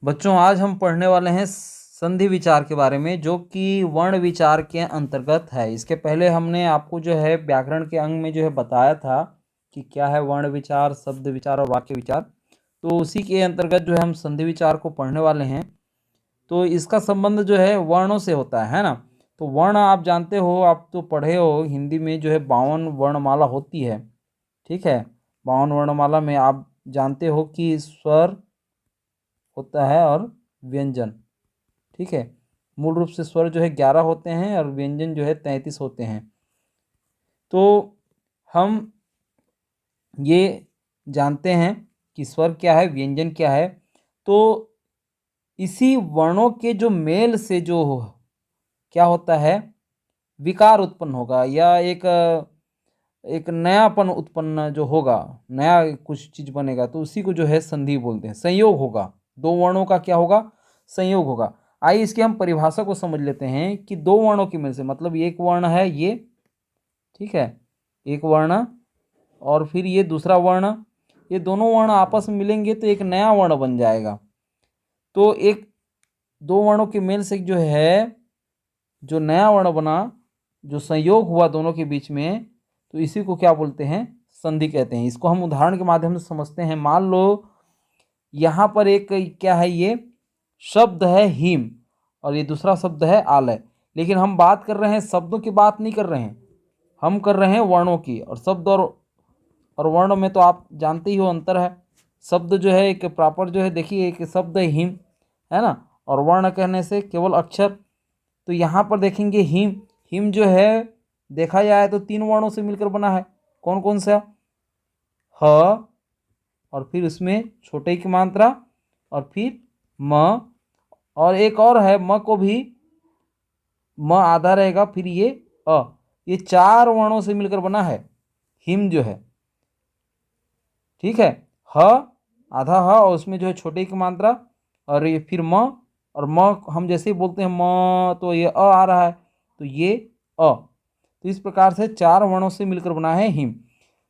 बच्चों आज हम पढ़ने वाले हैं संधि विचार के बारे में, जो कि वर्ण विचार के अंतर्गत है। इसके पहले हमने आपको जो है व्याकरण के अंग में जो है बताया था कि क्या है वर्ण विचार, शब्द विचार और वाक्य विचार। तो उसी के अंतर्गत जो है हम संधि विचार को पढ़ने वाले हैं। तो इसका संबंध जो है वर्णों से होता है ना। तो वर्ण आप जानते हो, आप तो पढ़े हो हिंदी में जो है 52 वर्णमाला होती है। ठीक है, 52 वर्णमाला में आप जानते हो कि स्वर होता है और व्यंजन। ठीक है, मूल रूप से स्वर जो है 11 होते हैं और व्यंजन जो है 33 होते हैं। तो हम ये जानते हैं कि स्वर क्या है, व्यंजन क्या है। तो इसी वर्णों के जो मेल से जो क्या होता है, विकार उत्पन्न होगा या एक नयापन उत्पन्न जो होगा, नया कुछ चीज बनेगा, तो उसी को जो है संधि बोलते हैं। संयोग होगा, दो वर्णों का क्या होगा, संयोग होगा। आइए इसकी हम परिभाषा को समझ लेते हैं कि दो वर्णों की मेल से मतलब एक वर्ण है ये, ठीक है, एक वर्ण और फिर ये दूसरा वर्ण, ये दोनों वर्ण आपस में मिलेंगे तो एक नया वर्ण बन जाएगा। तो एक दो वर्णों के मेल से जो है जो नया वर्ण बना, जो संयोग हुआ दोनों के बीच में, तो इसी को क्या बोलते हैं, संधि कहते हैं। इसको हम उदाहरण के माध्यम से समझते हैं। मान लो यहाँ पर एक क्या है, ये शब्द है हिम और ये दूसरा शब्द है आलय। लेकिन हम बात कर रहे हैं शब्दों की, बात नहीं कर रहे हैं, हम कर रहे हैं वर्णों की। और शब्द और वर्ण में तो आप जानते ही हो अंतर है। शब्द जो है एक प्रॉपर जो है, देखिए एक शब्द है हिम, है ना, और वर्ण कहने से केवल अक्षर। तो यहाँ पर देखेंगे हिम, हिम जो है देखा जाए तो 3 वर्णों से मिलकर बना है। कौन कौन सा, ह और फिर उसमें छोटे की मात्रा और फिर म, और एक और है म को भी म आधा रहेगा, फिर ये अ, ये 4 वर्णों से मिलकर बना है हिम जो है। ठीक है, ह आधा ह और उसमें जो है छोटे की मात्रा और ये फिर म, और म हम जैसे ही बोलते हैं म तो ये अ आ रहा है, तो ये अ। तो इस प्रकार से 4 वर्णों से मिलकर बना है हिम।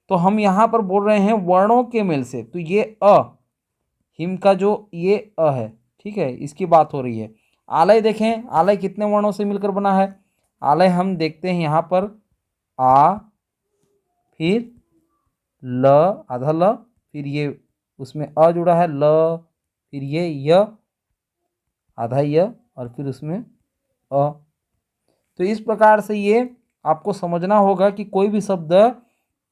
तो हम यहाँ पर बोल रहे हैं वर्णों के मेल से, तो ये अ, हिम का जो ये अ है, ठीक है, इसकी बात हो रही है। आलय देखें, आलय कितने वर्णों से मिलकर बना है। आलय हम देखते हैं यहाँ पर आ, फिर ल आधा ल, फिर ये उसमें अ जुड़ा है ल, फिर ये य आधा य और फिर उसमें अ। तो इस प्रकार से ये आपको समझना होगा कि कोई भी शब्द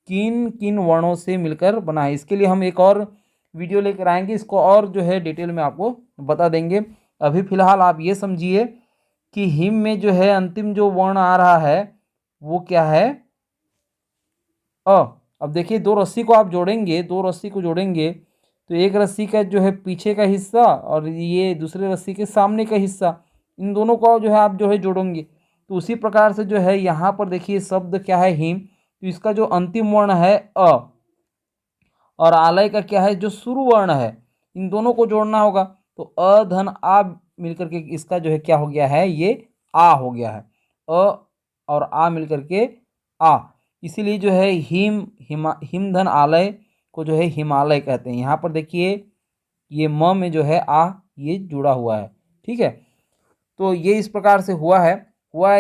किन किन वर्णों से मिलकर बना है। इसके लिए हम एक और वीडियो लेकर आएंगे, इसको और जो है डिटेल में आपको बता देंगे। अभी फिलहाल आप ये समझिए कि हिम में जो है अंतिम जो वर्ण आ रहा है वो क्या है, अ। अब देखिए दो रस्सी को आप जोड़ेंगे, दो रस्सी को जोड़ेंगे तो एक रस्सी का जो है पीछे का हिस्सा और ये दूसरे रस्सी के सामने का हिस्सा, इन दोनों को जो है आप जो है जोड़ेंगे। तो उसी प्रकार से जो है यहाँ पर देखिए शब्द क्या है हिम, तो इसका जो अंतिम वर्ण है अ और आलय का क्या है जो शुरू वर्ण है, इन दोनों को जोड़ना होगा। तो अ धन आ मिलकर के इसका जो है क्या हो गया है, ये आ हो गया है। अ और आ मिलकर के आ, इसीलिए जो है हिम धन आलय को जो है हिमालय कहते हैं। यहाँ पर देखिए ये म में जो है आ ये जुड़ा हुआ है। ठीक है, तो ये इस प्रकार से हुआ है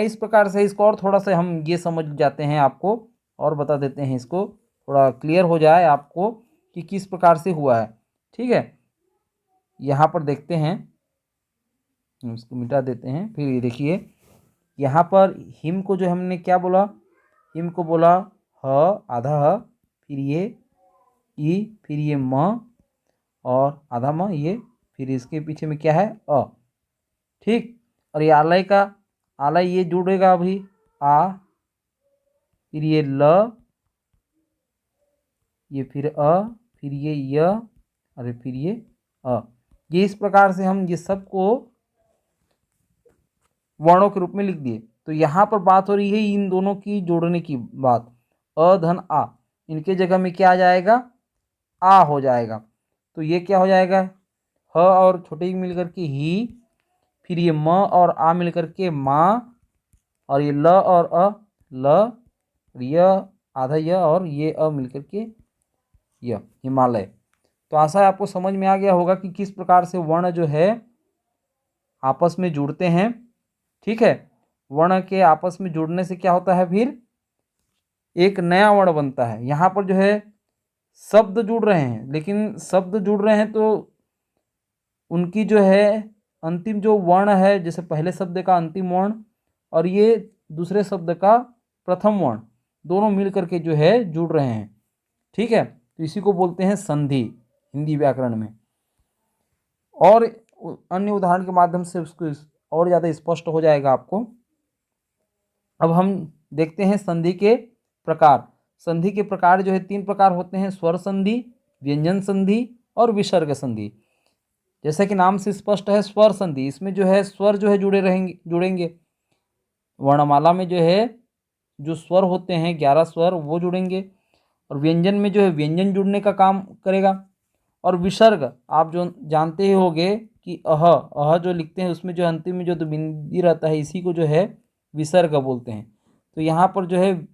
इस प्रकार से। इसको और थोड़ा सा हम ये समझ जाते हैं, आपको और बता देते हैं, इसको थोड़ा क्लियर हो जाए आपको कि किस प्रकार से हुआ है। ठीक है, यहाँ पर देखते हैं, इसको मिटा देते हैं। फिर ये देखिए यहाँ पर हिम को जो हमने क्या बोला, हिम को बोला ह आधा ह, फिर ये ई, फिर ये म और आधा म ये, फिर इसके पीछे में क्या है अ। ठीक, और ये आलय का, आलय ये जुड़ेगा अभी आ, फिर ये ल, ये फिर अ, फिर ये य और फिर ये अ। ये इस प्रकार से हम ये सब को वर्णों के रूप में लिख दिए। तो यहाँ पर बात हो रही है इन दोनों की जोड़ने की बात, अ धन आ, इनके जगह में क्या आ जाएगा, आ हो जाएगा। तो ये क्या हो जाएगा, ह और छोटे ही मिलकर के ही, फिर ये म और आ मिलकर के माँ, और ये ल और अ ल, और य आधा य और ये अ मिलकर के य, हिमालय। तो आशा है आपको समझ में आ गया होगा कि किस प्रकार से वर्ण जो है आपस में जुड़ते हैं। ठीक है, वर्ण के आपस में जुड़ने से क्या होता है, फिर एक नया वर्ण बनता है। यहाँ पर जो है शब्द जुड़ रहे हैं, लेकिन शब्द जुड़ रहे हैं तो उनकी जो है अंतिम जो वर्ण है, जैसे पहले शब्द का अंतिम वर्ण और ये दूसरे शब्द का प्रथम वर्ण, दोनों मिल करके जो है जुड़ रहे हैं। ठीक है, तो इसी को बोलते हैं संधि हिंदी व्याकरण में। और अन्य उदाहरण के माध्यम से उसको और ज़्यादा स्पष्ट हो जाएगा आपको। अब हम देखते हैं संधि के प्रकार। संधि के प्रकार जो है 3 प्रकार होते हैं, स्वर संधि, व्यंजन संधि और विसर्ग संधि। जैसा कि नाम से स्पष्ट है, स्वर संधि, इसमें जो है स्वर जो है जुड़ेंगे। वर्णमाला में जो है जो स्वर होते हैं 11 स्वर वो जुड़ेंगे। और व्यंजन में जो है व्यंजन जुड़ने का काम करेगा। और विसर्ग आप जो जानते ही होंगे कि अह जो लिखते हैं उसमें जो अंतिम में जो दो बिंदी रहता है, इसी को जो है विसर्ग बोलते हैं। तो यहाँ पर जो है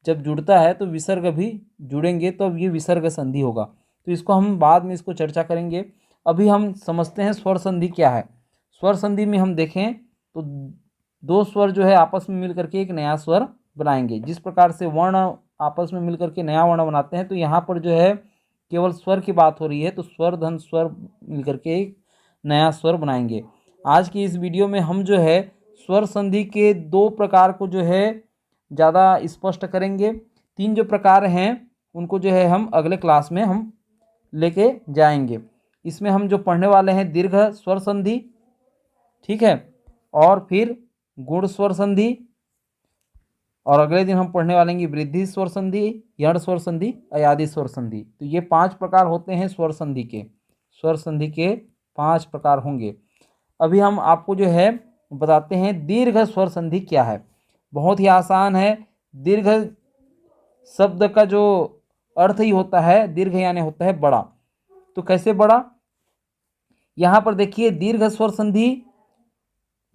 जब जुड़ता है तो विसर्ग भी जुड़ेंगे, तो अब ये विसर्ग संधि होगा। तो इसको हम बाद में इसको चर्चा करेंगे। अभी हम समझते हैं स्वर संधि क्या है। स्वर संधि में हम देखें तो 2 स्वर जो है आपस में मिल करके एक नया स्वर बनाएंगे। जिस प्रकार से वर्ण आपस में मिल करके नया वर्ण बनाते हैं, तो यहाँ पर जो है केवल स्वर की बात हो रही है, तो स्वर धन स्वर मिल करके एक नया स्वर बनाएंगे। आज की इस वीडियो में हम जो है स्वर संधि के 2 प्रकार को जो है ज़्यादा स्पष्ट करेंगे। 3 जो प्रकार हैं उनको जो है हम अगले क्लास में हम लेके जाएंगे। इसमें हम जो पढ़ने वाले हैं दीर्घ स्वर संधि, ठीक है, और फिर गुण स्वर संधि, और अगले दिन हम पढ़ने वाले हैं वृद्धि स्वर संधि, यण स्वर संधि, अयादि स्वर संधि। तो ये 5 प्रकार होते हैं स्वर संधि के। स्वर संधि के 5 प्रकार होंगे। अभी हम आपको जो है बताते हैं दीर्घ स्वर संधि क्या है। बहुत ही आसान है। दीर्घ शब्द का जो अर्थ ही होता है दीर्घ, यानी होता है बड़ा। तो कैसे बड़ा, यहाँ पर देखिए दीर्घ स्वर संधि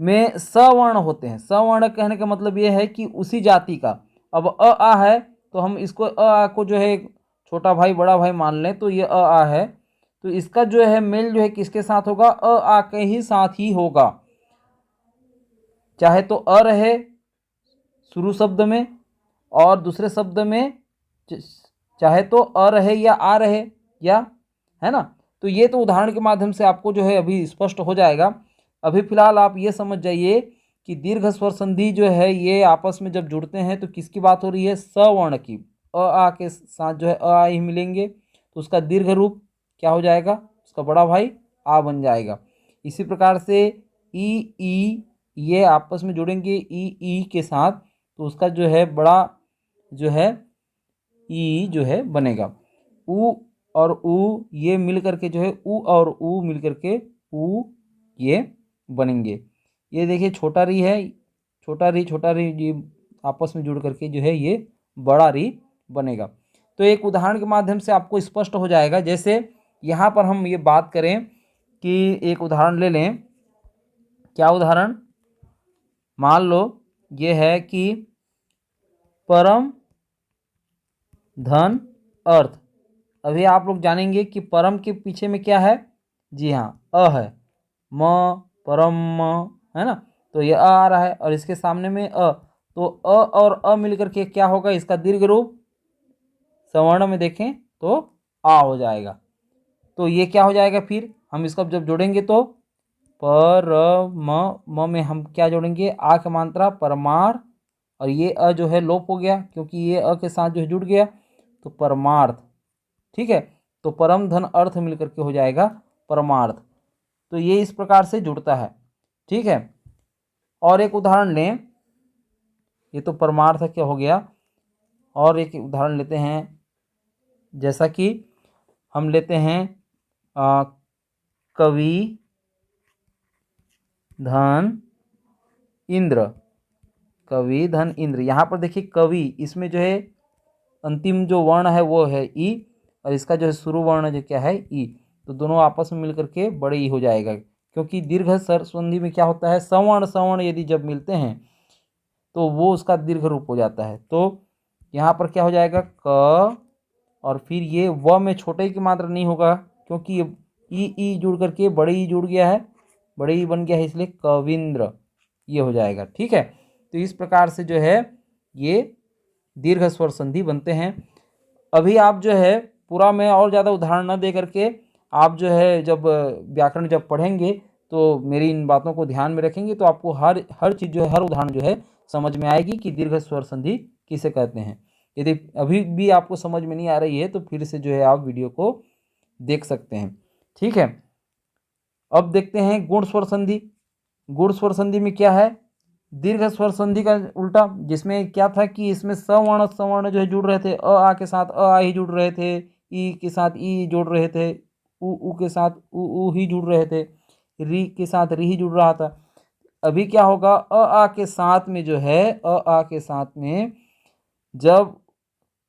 में सवर्ण होते हैं। सवर्ण कहने का मतलब ये है कि उसी जाति का। अब अ आ है तो हम इसको अ आ को जो है छोटा भाई बड़ा भाई मान लें, तो ये अ आ है, तो इसका जो है मेल जो है किसके साथ होगा, अ आ के ही साथ ही होगा। चाहे तो अ रहे शुरू शब्द में और दूसरे शब्द में चाहे तो अ रहे या आ रहे, या है ना। तो ये तो उदाहरण के माध्यम से आपको जो है अभी स्पष्ट हो जाएगा। अभी फिलहाल आप ये समझ जाइए कि दीर्घ स्वर संधि जो है ये आपस में जब जुड़ते हैं तो किसकी बात हो रही है, सवर्ण की। अ आ के साथ जो है अ आ ही मिलेंगे, तो उसका दीर्घ रूप क्या हो जाएगा, उसका बड़ा भाई आ बन जाएगा। इसी प्रकार से ई ये आपस में जुड़ेंगे ई के साथ, तो उसका जो है बड़ा जो है ई जो है बनेगा। ऊ और ऊ ये मिल करके जो है ऊ और ऊ मिल करके ऊ ये बनेंगे। ये देखिए छोटा री है, छोटा री ये आपस में जुड़ करके जो है ये बड़ा री बनेगा। तो एक उदाहरण के माध्यम से आपको स्पष्ट हो जाएगा। जैसे यहाँ पर हम ये बात करें कि एक उदाहरण ले लें। क्या उदाहरण, मान लो ये है कि परम धन अर्थ। अभी आप लोग जानेंगे कि परम के पीछे में क्या है, जी हाँ अ है, म परम म, है ना। तो ये आ रहा है और इसके सामने में अ, तो अ और अ मिलकर के क्या होगा, इसका दीर्घ रूप सवर्ण में देखें तो आ हो जाएगा। तो ये क्या हो जाएगा, फिर हम इसको जब जोड़ेंगे तो म में हम क्या जोड़ेंगे, आ की मात्रा परमार्थ, और ये अ जो है लोप हो गया क्योंकि ये अ के साथ जो है जुड़ गया, तो परमार्थ। ठीक है, तो परम धन अर्थ मिलकर के हो जाएगा परमार्थ। तो ये इस प्रकार से जुड़ता है। ठीक है, और एक उदाहरण लें, ये तो परमार्थ क्या हो गया। और एक उदाहरण लेते हैं, जैसा कि हम लेते हैं कवि धन इंद्र। कवि धन इंद्र, यहाँ पर देखिए कवि, इसमें जो है अंतिम जो वर्ण है वो है ई, और इसका जो है शुरू वर्ण जो क्या है ई, तो दोनों आपस में मिलकर के बड़े ई हो जाएगा। क्योंकि दीर्घ स्वर संधि में क्या होता है, सवर्ण सवर्ण यदि जब मिलते हैं तो वो उसका दीर्घ रूप हो जाता है। तो यहाँ पर क्या हो जाएगा क, और फिर ये व में छोटे की मात्रा नहीं होगा, क्योंकि ये ई जुड़ करके बड़े ई जुड़ गया है, बड़े ई बन गया है, इसलिए कविंद्र ये हो जाएगा। ठीक है, तो इस प्रकार से जो है ये दीर्घ स्वर संधि बनते हैं। अभी आप जो है पूरा मैं और ज़्यादा उदाहरण न दे करके आप जो है जब व्याकरण जब पढ़ेंगे तो मेरी इन बातों को ध्यान में रखेंगे तो आपको हर चीज़ जो है, हर उदाहरण जो है समझ में आएगी कि दीर्घ स्वर संधि किसे कहते हैं। यदि अभी भी आपको समझ में नहीं आ रही है तो फिर से जो है आप वीडियो को देख सकते हैं। ठीक है, अब देखते हैं गुण स्वर संधि। गुण स्वर संधि में क्या है, दीर्घ स्वर संधि का उल्टा, जिसमें क्या था कि इसमें सवर्ण सवर्ण जो है जुड़ रहे थे, आ के साथ आ ही जुड़ रहे थे, ई के साथ ई जुड़ रहे थे, उ के साथ उ ही जुड़ रहे थे, री के साथ री ही जुड़ रहा था। अभी क्या होगा, आ के साथ में जो है, आ के साथ में जब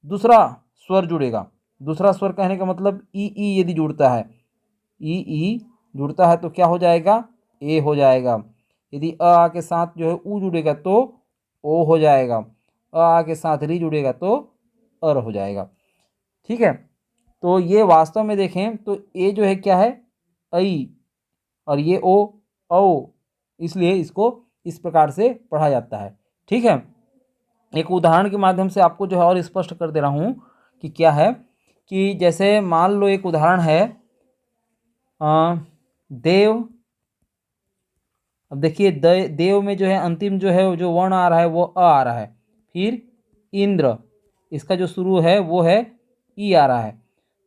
दूसरा स्वर जुड़ेगा, दूसरा स्वर कहने का मतलब ई यदि जुड़ता है, ई जुड़ता है तो क्या हो जाएगा, ए हो जाएगा। यदि अ के साथ जो है उ जुड़ेगा तो ओ हो जाएगा, अ के साथ री जुड़ेगा तो अर हो जाएगा। ठीक है, तो ये वास्तव में देखें तो ए जो है क्या है, ऐ, और ये ओ, इसलिए इसको इस प्रकार से पढ़ा जाता है। ठीक है, एक उदाहरण के माध्यम से आपको जो है और स्पष्ट कर दे रहा हूँ कि क्या है, कि जैसे मान लो एक उदाहरण है देव। अब देखिए देव में जो है अंतिम जो है जो वर्ण आ रहा है वो अ आ रहा है, फिर इंद्र इसका जो शुरू है वो है ई आ रहा है,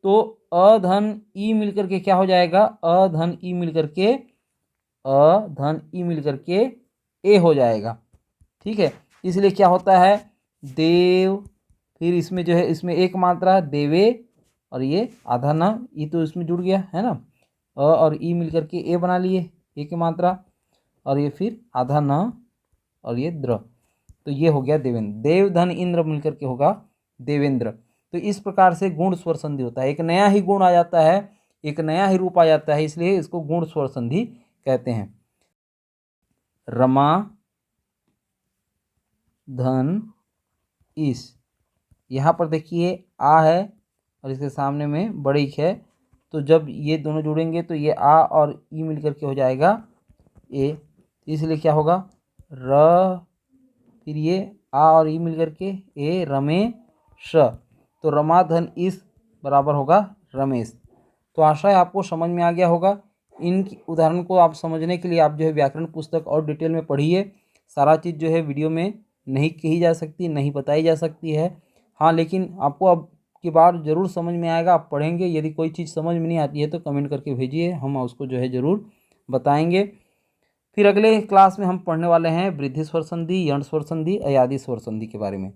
तो अ धन ई मिलकर के क्या हो जाएगा, अ धन ई मिलकर के ए हो जाएगा। ठीक है, इसलिए क्या होता है देव, फिर इसमें जो है इसमें एक मात्रा देवे, और ये आधा न ई तो इसमें जुड़ गया है ना, अ और ई मिलकर के ए बना लिए, ए की मात्रा, और ये फिर आधा न और ये द्र, तो ये हो गया देवेंद्र। देव धन इंद्र मिलकर के होगा देवेंद्र। तो इस प्रकार से गुण स्वर संधि होता है, एक नया ही गुण आ जाता है, एक नया ही रूप आ जाता है, इसलिए इसको गुण स्वर संधि कहते हैं। रमा धन इस, यहाँ पर देखिए आ है और इसके सामने में बड़ी है, तो जब ये दोनों जुड़ेंगे तो ये आ और ई मिलकर के हो जाएगा ए, इसलिए क्या होगा र, फिर ये आ और ई मिलकर के ए रमेश, तो रमाधन इस बराबर होगा रमेश। तो आशा है आपको समझ में आ गया होगा। इन उदाहरण को आप समझने के लिए आप जो है व्याकरण पुस्तक और डिटेल में पढ़िए। सारा चीज़ जो है वीडियो में नहीं कही जा सकती, नहीं बताई जा सकती है। हाँ, लेकिन आपको अब की बार ज़रूर समझ में आएगा, आप पढ़ेंगे। यदि कोई चीज़ समझ में नहीं आती है तो कमेंट करके भेजिए, हम उसको जो है ज़रूर बताएंगे। फिर अगले क्लास में हम पढ़ने वाले हैं वृद्धि स्वर संधि, यण स्वर संधि, अयादि स्वर संधि के बारे में।